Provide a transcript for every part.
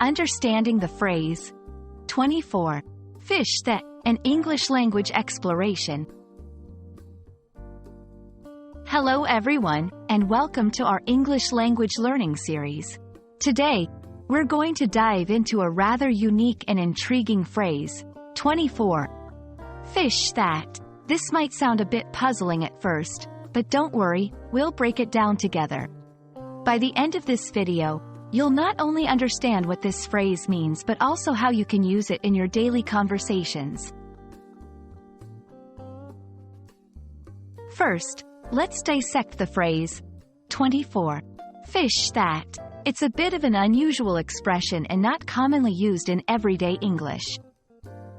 Understanding the Phrase. 24. Fish that, an English language exploration. Hello everyone, and welcome to our English language learning series. Today, we're going to dive into a rather unique and intriguing phrase. 24. Fish that. This might sound a bit puzzling at first, but don't worry, we'll break it down together. By the end of this video, you'll not only understand what this phrase means but also how you can use it in your daily conversations. First, let's dissect the phrase. 24. Fish that. It's a bit of an unusual expression and not commonly used in everyday English.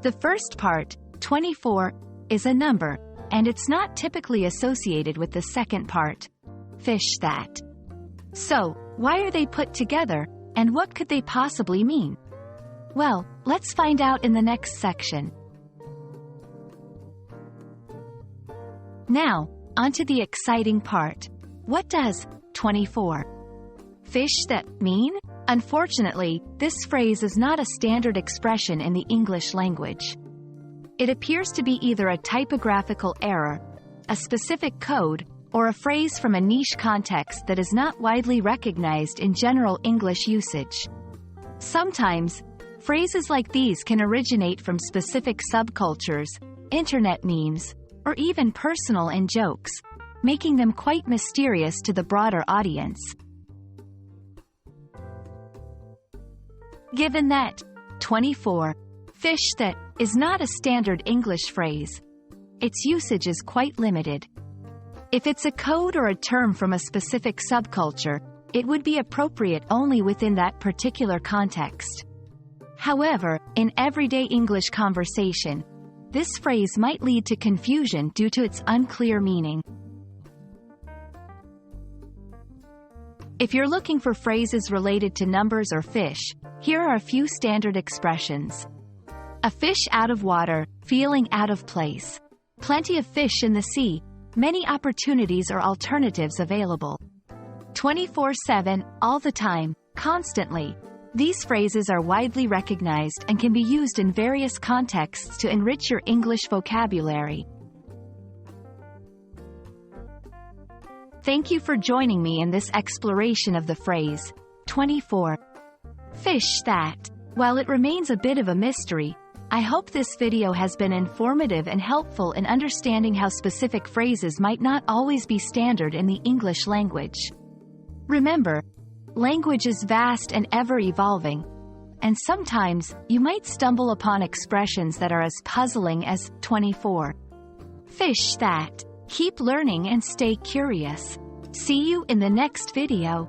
The first part, 24, is a number, and it's not typically associated with the second part, fish that. So, why are they put together, and what could they possibly mean? Well, let's find out in the next section. Now, onto the exciting part. What does 24 fish that mean? Unfortunately, this phrase is not a standard expression in the English language. It appears to be either a typographical error, a specific code, or a phrase from a niche context that is not widely recognized in general English usage. Sometimes, phrases like these can originate from specific subcultures, internet memes, or even personal in-jokes, making them quite mysterious to the broader audience. Given that 24 fish that is not a standard English phrase, its usage is quite limited. If it's a code or a term from a specific subculture, it would be appropriate only within that particular context. However, in everyday English conversation, this phrase might lead to confusion due to its unclear meaning. If you're looking for phrases related to numbers or fish, here are a few standard expressions. A fish out of water, feeling out of place. Plenty of fish in the sea, many opportunities or alternatives available. 24/7, all the time, constantly. These phrases are widely recognized and can be used in various contexts to enrich your English vocabulary. Thank you for joining me in this exploration of the phrase, 24 fish that. While it remains a bit of a mystery, I hope this video has been informative and helpful in understanding how specific phrases might not always be standard in the English language. Remember, language is vast and ever-evolving, and sometimes you might stumble upon expressions that are as puzzling as 24 fish that. Keep learning and stay curious. See you in the next video.